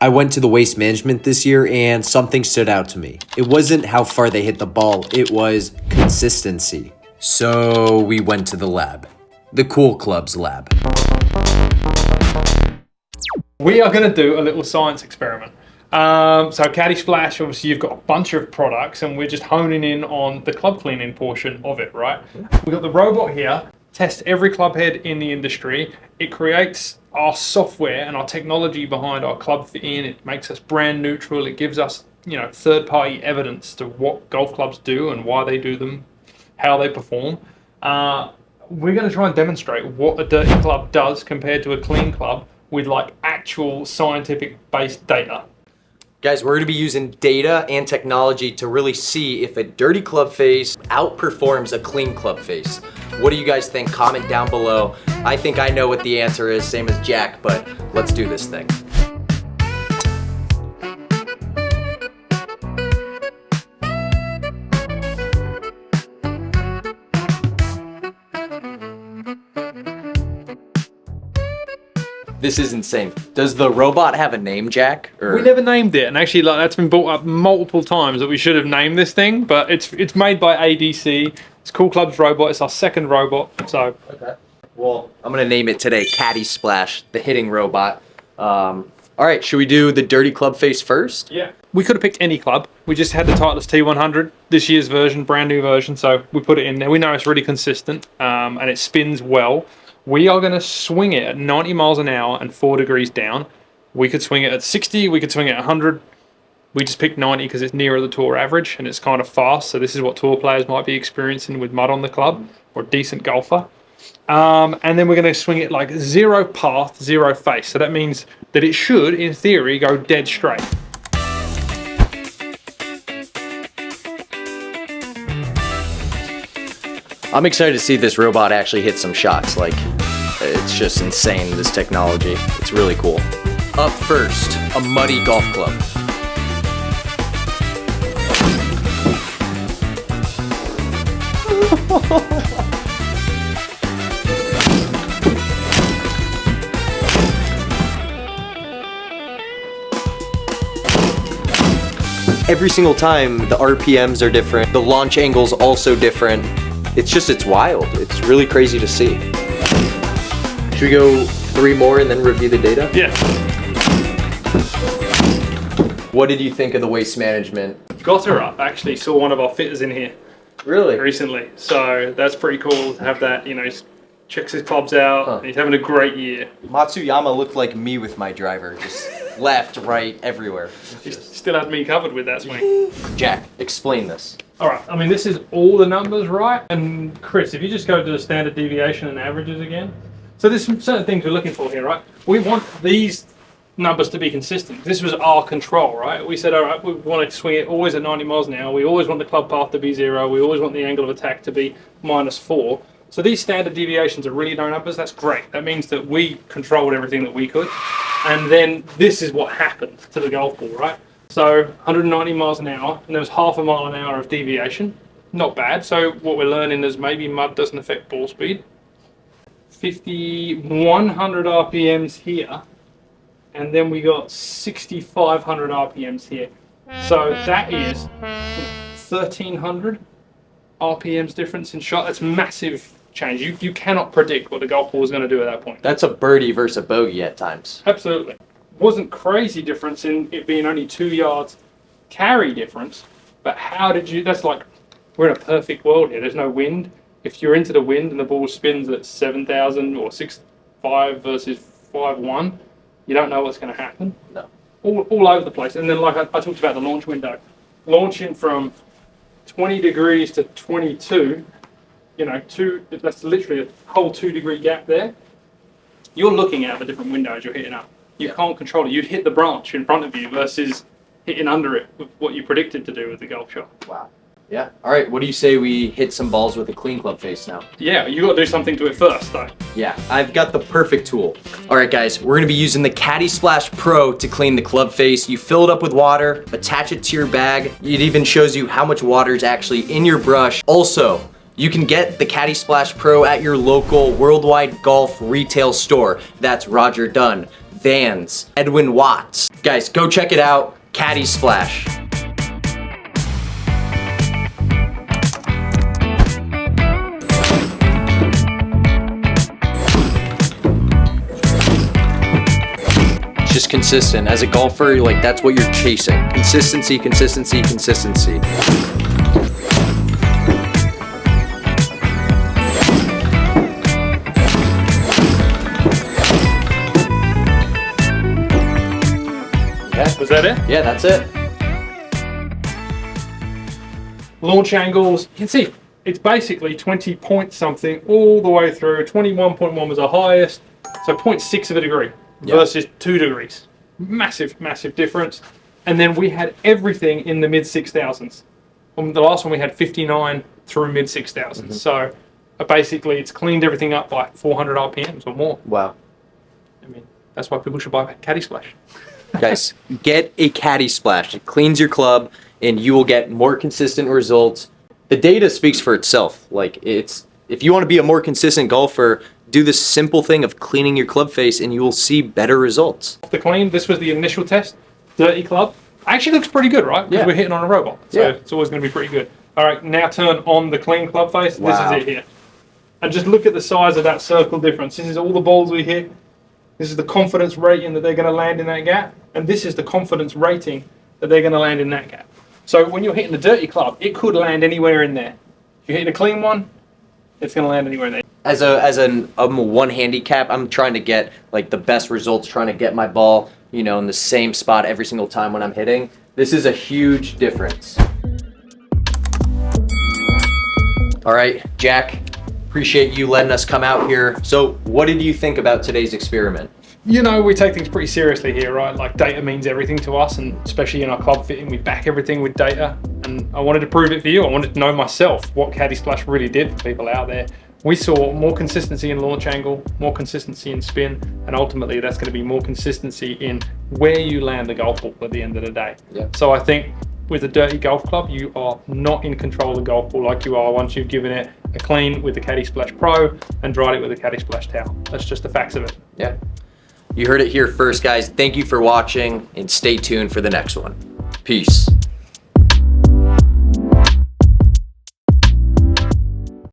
I went to the waste management this year and something stood out to me. It wasn't how far they hit the ball, it was consistency. So we went to the lab. The Cool Clubs lab. We are going to do a little science experiment. So Caddy Splash, obviously you've got a bunch of products and we're just honing in on the club cleaning portion of it, right? We've got the robot here, test every club head in the industry. It creates our software and our technology behind our club fitting. It makes us brand neutral. It gives us, third-party evidence to what golf clubs do and why they do them, how they perform. We're going to try and demonstrate what a dirty club does compared to a clean club with like actual scientific-based data. Guys, we're gonna be using data and technology to really see if a dirty club face outperforms a clean club face. What do you guys think? Comment down below. I think I know what the answer is, same as Jack, but let's do this thing. This is insane. Does the robot have a name, Jack? Or? We never named it, and actually, that's been brought up multiple times that we should have named this thing. But it's made by ADC. It's Cool Clubs robot. It's our second robot. So okay. Well, I'm gonna name it today Caddy Splash, the hitting robot. All right, should we do the dirty club face first? Yeah. We could have picked any club. We just had the Titleist T100, this year's version, brand new version. So we put it in there. We know it's really consistent and it spins well. We are going to swing it at 90 miles an hour and 4 degrees down. We could swing it at 60, we could swing it at 100. We just picked 90 because it's nearer the tour average and it's kind of fast. So this is what tour players might be experiencing with mud on the club or a decent golfer. And then we're going to swing it like zero path, zero face. So that means that it should, in theory, go dead straight. I'm excited to see this robot actually hit some shots. Like, it's just insane, this technology. It's really cool. Up first, a muddy golf club. Every single time, the RPMs are different. The launch angle's also different. It's wild. It's really crazy to see. Should we go 3 more and then review the data? Yeah. What did you think of the waste management? Got her up, actually. Saw one of our fitters in here. Really? Recently. So that's pretty cool to have that, checks his clubs out. And he's having a great year. Matsuyama looked like me with my driver. Just left, right, everywhere. He still had me covered with that swing. Jack, explain this. All right, I mean, this is all the numbers, right? And Chris, if you just go to the standard deviation and averages again. So there's some certain things we're looking for here, right? We want these numbers to be consistent. This was our control, right? We said, all right, we want to swing it always at 90 miles an hour. We always want the club path to be 0. We always want the angle of attack to be -4. So these standard deviations are really low numbers. That's great. That means that we controlled everything that we could. And then this is what happened to the golf ball, right? So 190 miles an hour, and there was half a mile an hour of deviation. Not bad. So what we're learning is maybe mud doesn't affect ball speed. 5,100 RPMs here, and then we got 6,500 RPMs here. So that is 1,300 RPMs difference in shot. That's massive change. You cannot predict what the golf ball is going to do at that point. That's a birdie versus a bogey at times. Absolutely. Wasn't crazy difference in it being only 2 yards carry difference, but how did you, that's like, we're in a perfect world here. There's no wind. If you're into the wind and the ball spins at 7,000 or 6.5 versus 5.1, you don't know what's going to happen. No. All over the place. And then like I talked about the launch window, launching from 20 degrees to 22, that's literally a whole 2-degree gap there. You're looking out the different windows you're hitting up. You can't control it. You'd hit the branch in front of you versus hitting under it with what you predicted to do with the golf shot. Wow. Yeah. All right. What do you say we hit some balls with a clean club face now? Yeah, you got to do something to it first, though. Yeah, I've got the perfect tool. All right, guys, we're gonna be using the Caddy Splash Pro to clean the club face. You fill it up with water, attach it to your bag. It even shows you how much water is actually in your brush. Also, you can get the Caddy Splash Pro at your local Worldwide Golf retail store. That's Roger Dunn, Vans, Edwin Watts, Guys, go check it out, Caddy Splash. Just consistent. As a golfer, like that's what you're chasing. Consistency, consistency, consistency. Yeah. Was that it? Yeah, that's it. Launch angles, you can see it's basically 20 point something all the way through. 21.1 was the highest, so 0.6 of a degree. Versus 2 degrees. Massive, massive difference. And then we had everything in the mid 6,000s. The last one we had 59 through mid 6,000s. So basically it's cleaned everything up by 400 RPMs or more. Wow. I mean, that's why people should buy a Caddy Splash. Guys, get a Caddy Splash. It cleans your club and you will get more consistent results. The data speaks for itself. Like if you want to be a more consistent golfer, do this simple thing of cleaning your club face and you will see better results. The clean, this was the initial test. Dirty club. Actually looks pretty good, right? Because Yeah. we're hitting on a robot. So it's always going to be pretty good. All right, now turn on the clean club face. Wow. This is it here. And just look at the size of that circle difference. This is all the balls we hit. This is the confidence rating that they're going to land in that gap. And this is the confidence rating that they're going to land in that gap. So when you're hitting the dirty club, it could land anywhere in there. If you're hitting a clean one, it's going to land anywhere in there. As a one handicap, I'm trying to get like the best results, trying to get my ball, you know, in the same spot every single time when I'm hitting. This is a huge difference. All right, Jack, appreciate you letting us come out here. So what did you think about today's experiment? You know, we take things pretty seriously here, right? Like data means everything to us, and especially in our club fitting, we back everything with data. And I wanted to prove it for you. I wanted to know myself what Caddy Splash really did for people out there. We saw more consistency in launch angle, more consistency in spin, and ultimately that's going to be more consistency in where you land the golf ball at the end of the day. Yeah. So I think with a dirty golf club, you are not in control of the golf ball like you are once you've given it a clean with the Caddy Splash Pro and dried it with a Caddy Splash towel. That's just the facts of it. Yeah. You heard it here first, guys. Thank you for watching and stay tuned for the next one. Peace.